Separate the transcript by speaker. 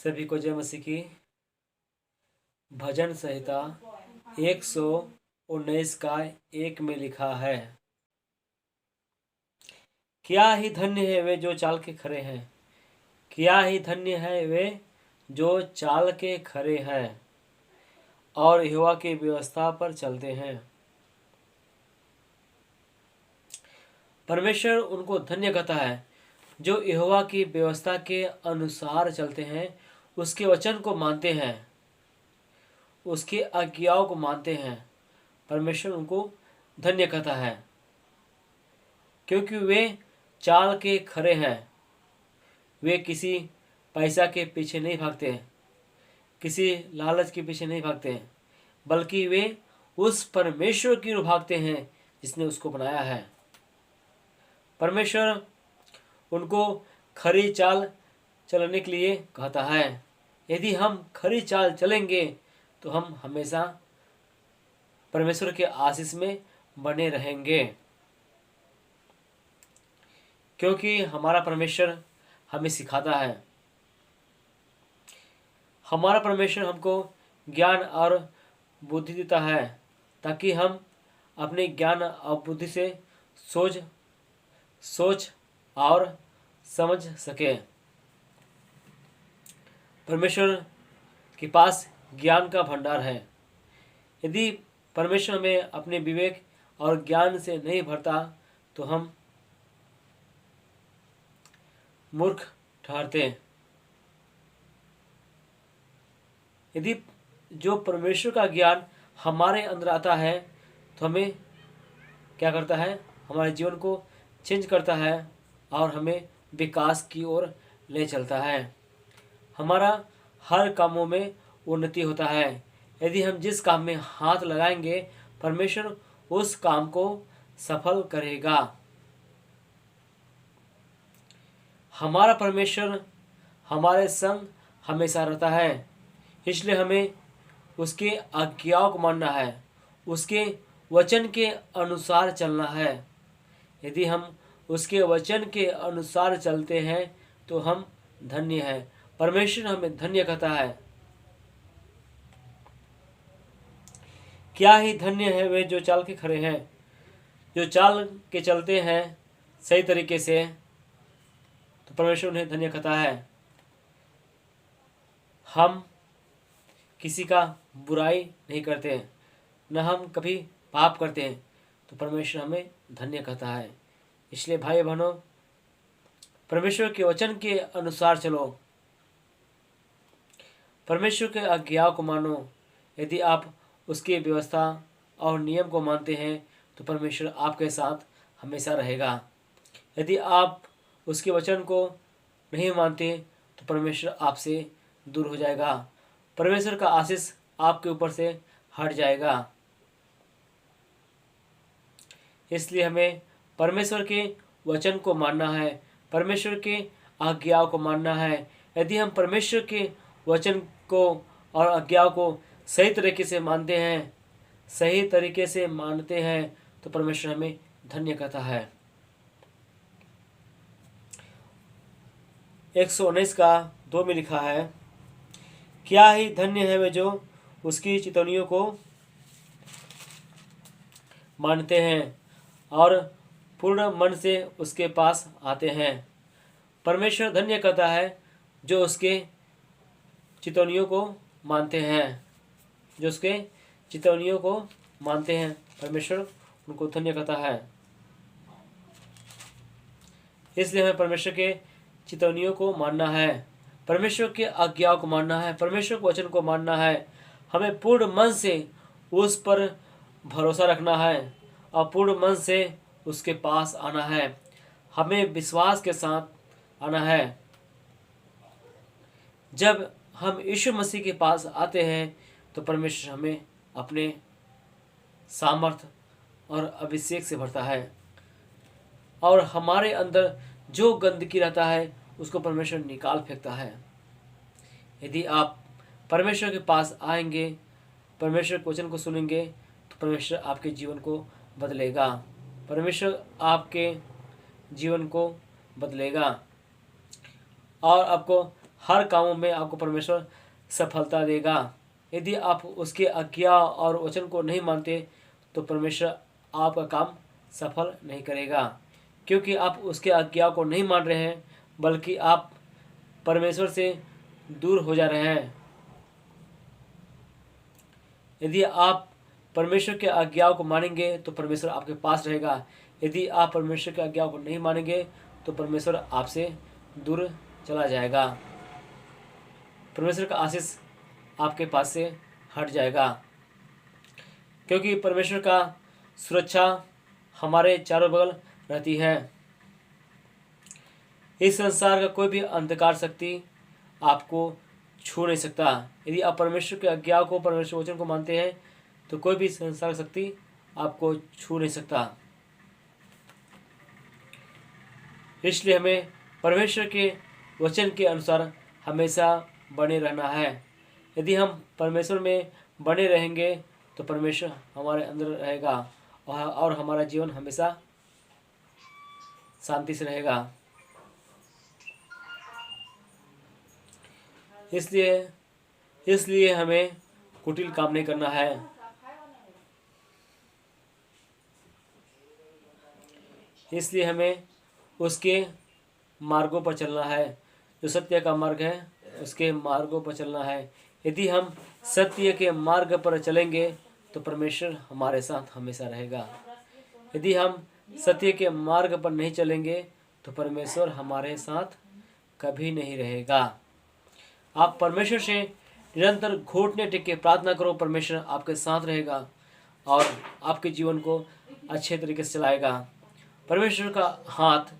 Speaker 1: सभी को जय मसीह की। भजन संहिता 119 का 1 में लिखा है, क्या ही धन्य है वे जो चाल के खरे हैं, क्या ही धन्य है वे जो चाल के खरे हैं और यहोवा की व्यवस्था पर चलते हैं। परमेश्वर उनको धन्य कहता है जो यहोवा की व्यवस्था के अनुसार चलते हैं, उसके वचन को मानते हैं, उसके आज्ञाओं को मानते हैं। परमेश्वर उनको धन्य कहता है क्योंकि वे चाल के खरे हैं। वे किसी पैसा के पीछे नहीं भागते हैं, किसी लालच के पीछे नहीं भागते हैं, बल्कि वे उस परमेश्वर की ओर भागते हैं जिसने उसको बनाया है। परमेश्वर उनको खरी चाल चलने के लिए कहता है। यदि हम खरी चाल चलेंगे तो हम हमेशा परमेश्वर के आशीष में बने रहेंगे, क्योंकि हमारा परमेश्वर हमें सिखाता है। हमारा परमेश्वर हमको ज्ञान और बुद्धि देता है ताकि हम अपने ज्ञान और बुद्धि से सोच और समझ सके। परमेश्वर के पास ज्ञान का भंडार है। यदि परमेश्वर हमें अपने विवेक और ज्ञान से नहीं भरता तो हम मूर्ख ठहरते हैं। यदि जो परमेश्वर का ज्ञान हमारे अंदर आता है तो हमें क्या करता है, हमारे जीवन को चेंज करता है और हमें विकास की ओर ले चलता है। हमारा हर कामों में उन्नति होता है। यदि हम जिस काम में हाथ लगाएंगे परमेश्वर उस काम को सफल करेगा। हमारा परमेश्वर हमारे संग हमेशा रहता है, इसलिए हमें उसके आज्ञाओं को मानना है, उसके वचन के अनुसार चलना है। यदि हम उसके वचन के अनुसार चलते हैं तो हम धन्य हैं। परमेश्वर हमें धन्य कहता है। क्या ही धन्य है वे जो चाल के खरे हैं, जो चाल के चलते हैं सही तरीके से, तो परमेश्वर उन्हें धन्य कहता है। हम किसी का बुराई नहीं करते हैं, न हम कभी पाप करते हैं, तो परमेश्वर हमें धन्य कहता है। इसलिए भाई बहनों, परमेश्वर के वचन के अनुसार चलो, परमेश्वर के आज्ञाओं को मानो। यदि आप उसकी व्यवस्था और नियम को मानते हैं तो परमेश्वर आपके साथ हमेशा रहेगा। यदि आप उसके वचन को नहीं मानते तो परमेश्वर आपसे दूर हो जाएगा, परमेश्वर का आशीष आपके ऊपर से हट जाएगा। इसलिए हमें परमेश्वर के वचन को मानना है, परमेश्वर के आज्ञाओं को मानना है। यदि हम परमेश्वर के वचन को और आज्ञाओं को सही तरीके से मानते हैं, सही तरीके से मानते हैं, तो परमेश्वर हमें धन्य कहता है। 119 का 2 में लिखा है, क्या ही धन्य है वे जो उसकी चितौनियों को मानते हैं और पूर्ण मन से उसके पास आते हैं। परमेश्वर धन्य कहता है जो उसके चितौनियों को मानते हैं, जो उसके चितौनियों को मानते हैं, परमेश्वर उनको धन्य कहता है। इसलिए हमें परमेश्वर के चितौनियों को मानना है, परमेश्वर के आज्ञाओं को मानना है, परमेश्वर के वचन को मानना है। हमें पूर्ण मन से उस पर भरोसा रखना है और पूर्ण मन से उसके पास आना है। हमें विश्वास के साथ आना है। जब हम यीशु मसीह के पास आते हैं तो परमेश्वर हमें अपने सामर्थ और अभिषेक से भरता है और हमारे अंदर जो गंदगी रहता है उसको परमेश्वर निकाल फेंकता है। यदि आप परमेश्वर के पास आएंगे, परमेश्वर के वचन को सुनेंगे, तो परमेश्वर आपके जीवन को बदलेगा, परमेश्वर आपके जीवन को बदलेगा और आपको हर कामों में आपको परमेश्वर सफलता देगा। यदि आप उसके आज्ञा और वचन को नहीं मानते तो परमेश्वर आपका काम सफल नहीं करेगा, क्योंकि आप उसके आज्ञा को नहीं मान रहे हैं, बल्कि आप परमेश्वर से दूर हो जा रहे हैं। यदि आप परमेश्वर के आज्ञाओं को मानेंगे तो परमेश्वर आपके पास रहेगा। यदि आप परमेश्वर की आज्ञाओं को नहीं मानेंगे तो परमेश्वर आपसे दूर चला जाएगा। परमेश्वर का आशीष आपके पास से हट जाएगा, क्योंकि परमेश्वर का सुरक्षा हमारे चारों बगल रहती है। इस संसार का कोई भी अंधकार शक्ति आपको छू नहीं सकता। यदि आप परमेश्वर की आज्ञा को, परमेश्वर वचन को मानते हैं तो कोई भी संसार शक्ति आपको छू नहीं सकता। इसलिए हमें परमेश्वर के वचन के अनुसार हमेशा बने रहना है। यदि हम परमेश्वर में बने रहेंगे तो परमेश्वर हमारे अंदर रहेगा और हमारा जीवन हमेशा शांति से रहेगा। इसलिए हमें कुटिल काम नहीं करना है। इसलिए हमें उसके मार्गों पर चलना है, जो सत्य का मार्ग है उसके मार्गों पर चलना है। यदि हम सत्य के मार्ग पर चलेंगे तो परमेश्वर हमारे साथ हमेशा रहेगा। यदि हम सत्य के मार्ग पर नहीं चलेंगे तो परमेश्वर हमारे साथ कभी नहीं रहेगा। आप परमेश्वर से निरंतर घुटने टेक के प्रार्थना करो, परमेश्वर आपके साथ रहेगा और आपके जीवन को अच्छे तरीके से चलाएगा। परमेश्वर का हाथ